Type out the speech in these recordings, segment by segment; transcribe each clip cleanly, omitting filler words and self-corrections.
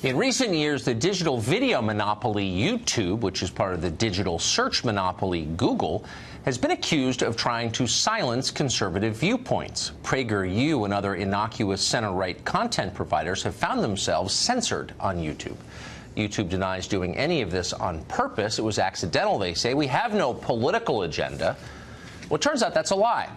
In recent years, the digital video monopoly YouTube, which is part of the digital search monopoly Google, has been accused of trying to silence conservative viewpoints. PragerU and other innocuous center-right content providers have found themselves censored on YouTube. YouTube denies doing any of this on purpose. It was accidental, they say. We have no political agenda. Well, it turns out that's a lie.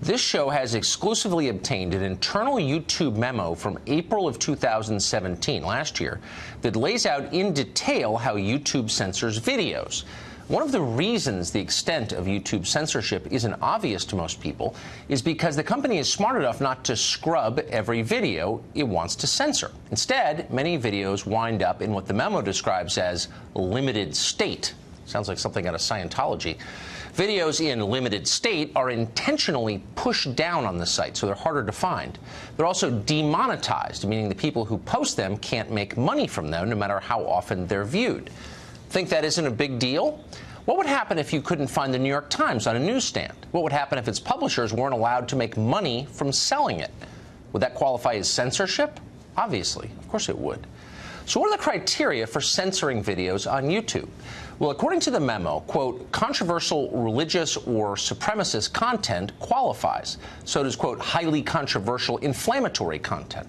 This show has exclusively obtained an internal YouTube memo from April of 2017, last year, that lays out in detail how YouTube censors videos. One of the reasons the extent of YouTube censorship isn't obvious to most people is because the company is smart enough not to scrub every video it wants to censor. Instead, many videos wind up in what the memo describes as limited state. Sounds like something out of Scientology. Videos in limited state are intentionally pushed down on the site, so they're harder to find. They're also demonetized, meaning the people who post them can't make money from them, no matter how often they're viewed. Think that isn't a big deal? What would happen if you couldn't find the New York Times on a newsstand? What would happen if its publishers weren't allowed to make money from selling it? Would that qualify as censorship? Obviously. Of course it would. So what are the criteria for censoring videos on YouTube? Well, according to the memo, quote, controversial religious or supremacist content qualifies. So does, quote, highly controversial inflammatory content.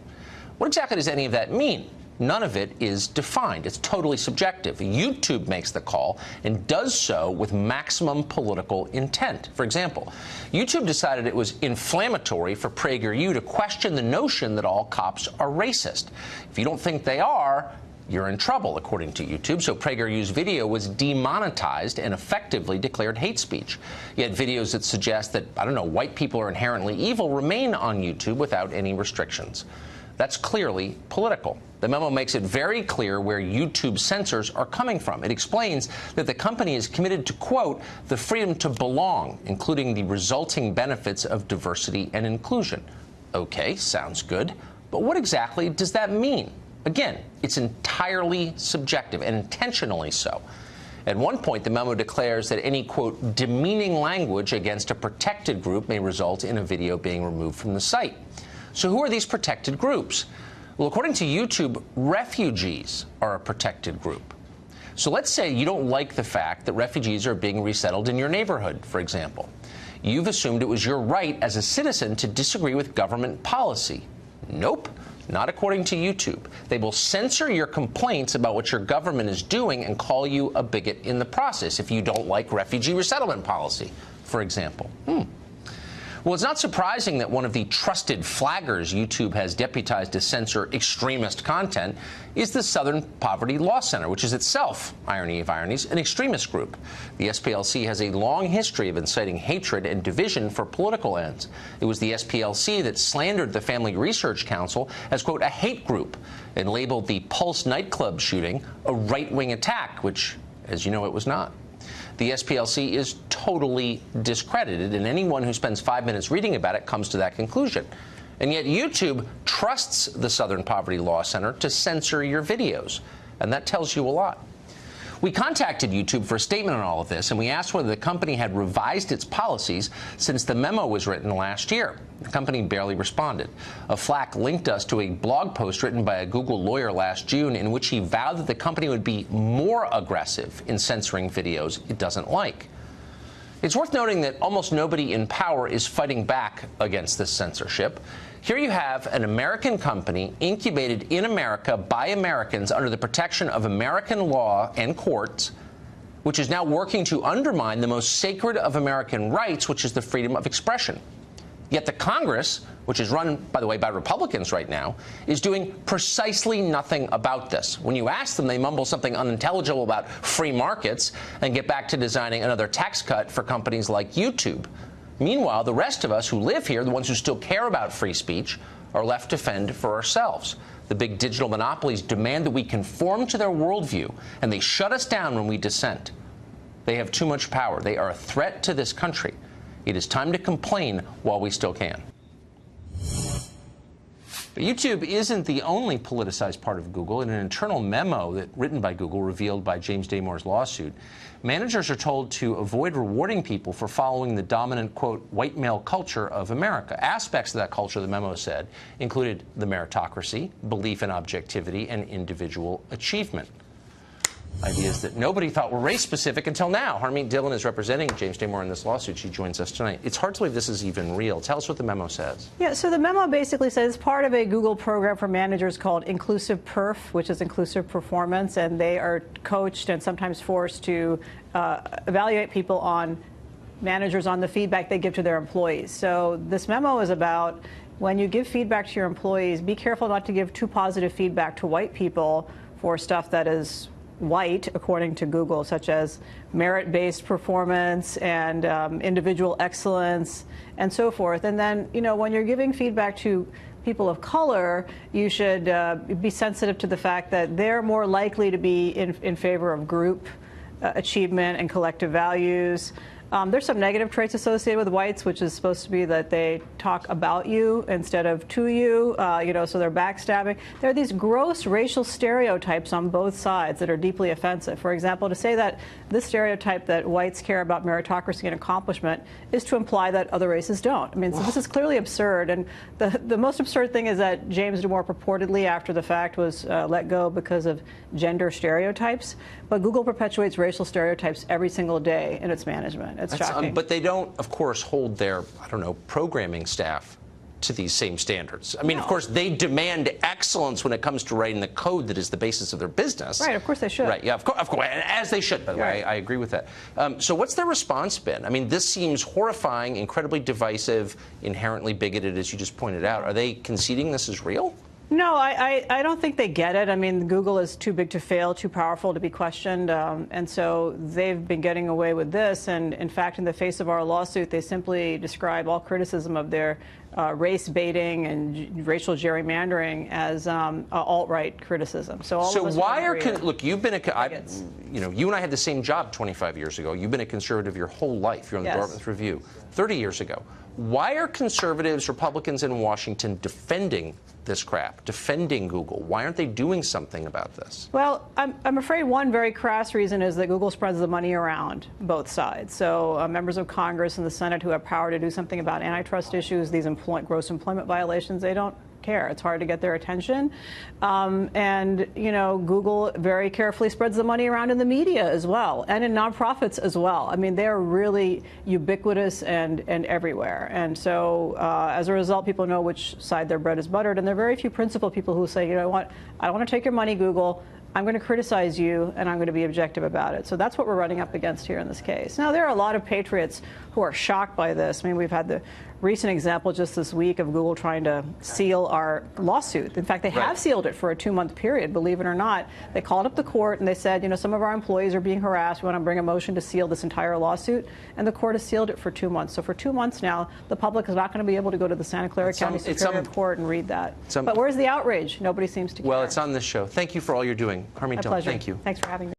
What exactly does any of that mean? None of it is defined. It's totally subjective. YouTube makes the call and does so with maximum political intent. For example, YouTube decided it was inflammatory for PragerU to question the notion that all cops are racist. If you don't think they are, you're in trouble, according to YouTube. So PragerU's video was demonetized and effectively declared hate speech. Yet videos that suggest that, I don't know, white people are inherently evil remain on YouTube without any restrictions. That's clearly political. The memo makes it very clear where YouTube censors are coming from. It explains that the company is committed to, quote, the freedom to belong, including the resulting benefits of diversity and inclusion. Okay, sounds good. But what exactly does that mean? Again, it's entirely subjective and intentionally so. At one point, the memo declares that any, quote, demeaning language against a protected group may result in a video being removed from the site. So who are these protected groups? Well, according to YouTube, refugees are a protected group. So let's say you don't like the fact that refugees are being resettled in your neighborhood, for example. You've assumed it was your right as a citizen to disagree with government policy. Nope. Not according to YouTube. They will censor your complaints about what your government is doing and call you a bigot in the process if you don't like refugee resettlement policy, for example. Well, it's not surprising that one of the trusted flaggers YouTube has deputized to censor extremist content is the Southern Poverty Law Center, which is itself, irony of ironies, an extremist group. The SPLC has a long history of inciting hatred and division for political ends. It was the SPLC that slandered the Family Research Council as, quote, a hate group and labeled the Pulse nightclub shooting a right-wing attack, which, as you know, it was not. The SPLC is totally discredited, and anyone who spends 5 minutes reading about it comes to that conclusion. And yet YouTube trusts the Southern Poverty Law Center to censor your videos, and that tells you a lot. We contacted YouTube for a statement on all of this, and we asked whether the company had revised its policies since the memo was written last year. The company barely responded. A flack linked us to a blog post written by a Google lawyer last June in which he vowed that the company would be more aggressive in censoring videos it doesn't like. It's worth noting that almost nobody in power is fighting back against this censorship. Here you have an American company incubated in America by Americans under the protection of American law and courts, which is now working to undermine the most sacred of American rights, which is the freedom of expression. Yet the Congress, which is run, by the way, by Republicans right now, is doing precisely nothing about this. When you ask them, they mumble something unintelligible about free markets and get back to designing another tax cut for companies like YouTube. Meanwhile, the rest of us who live here, the ones who still care about free speech, are left to fend for ourselves. The big digital monopolies demand that we conform to their worldview, and they shut us down when we dissent. They have too much power. They are a threat to this country. It is time to complain while we still can. But YouTube isn't the only politicized part of Google. In an internal memo written by Google, revealed by James Damore's lawsuit, managers are told to avoid rewarding people for following the dominant, quote, white male culture of America. Aspects of that culture, the memo said, included the meritocracy, belief in objectivity, and individual achievement. Ideas that nobody thought were race-specific until now. Harmeet Dillon is representing James Damore in this lawsuit. She joins us tonight. It's hard to believe this is even real. Tell us what the memo says. Yeah, so the memo basically says it's part of a Google program for managers called Inclusive Perf, which is inclusive performance, and they are coached and sometimes forced to evaluate people on managers on the feedback they give to their employees. So this memo is about when you give feedback to your employees, be careful not to give too positive feedback to white people for stuff that is white, according to Google, such as merit-based performance and individual excellence and so forth. And then, you know, when you're giving feedback to people of color, you should be sensitive to the fact that they're more likely to be in favor of group achievement and collective values. There's some negative traits associated with whites, which is supposed to be that they talk about you instead of to you, you know, so they're backstabbing. There are these gross racial stereotypes on both sides that are deeply offensive. For example, to say that this stereotype that whites care about meritocracy and accomplishment is to imply that other races don't. I mean, so this is clearly absurd. And the most absurd thing is that James Damore purportedly, after the fact, was let go because of gender stereotypes. But Google perpetuates racial stereotypes every single day in its management. It's shocking. But they don't, of course, hold their, I don't know, programming staff to these same standards. I mean, No. Of course, they demand excellence when it comes to writing the code that is the basis of their business. Right, of course they should. Right, yeah, of course, and as they should, by the way. I agree with that. So what's their response been? I mean, this seems horrifying, incredibly divisive, inherently bigoted, as you just pointed out. Are they conceding this is real? No, I don't think they get it. I mean, Google is too big to fail, too powerful to be questioned, and so they've been getting away with this. And in fact, in the face of our lawsuit, they simply describe all criticism of their race baiting and racial gerrymandering as alt-right criticism. So all of us why are look? You've been you know, you and I had the same job 25 years ago. You've been a conservative your whole life. You're on the Dartmouth Review 30 years ago. Why are conservatives, Republicans in Washington defending this crap, defending Google? Why aren't they doing something about this? Well, I'm afraid one very crass reason is that Google spreads the money around both sides. So members of Congress and the Senate who have power to do something about antitrust issues, these gross employment violations, they don't care. It's hard to get their attention. And, you know, Google very carefully spreads the money around in the media as well, and in nonprofits as well. I mean, they're really ubiquitous and everywhere. And so as a result, people know which side their bread is buttered. And there are very few principled people who say, you know what, I don't want to take your money, Google. I'm going to criticize you, and I'm going to be objective about it. So that's what we're running up against here in this case. Now, there are a lot of patriots who are shocked by this. I mean, we've had the recent example just this week of Google trying to seal our lawsuit. In fact, they have sealed it for a 2-month period, believe it or not. They called up the court and they said, you know, some of our employees are being harassed. We want to bring a motion to seal this entire lawsuit. And the court has sealed it for 2 months. So for 2 months now, the public is not going to be able to go to the Santa Clara County Superior Court and read that. But where's the outrage? Nobody seems to care. Well, it's on this show. Thank you for all you're doing. Harmeet Dillon, thank you. Thanks for having me.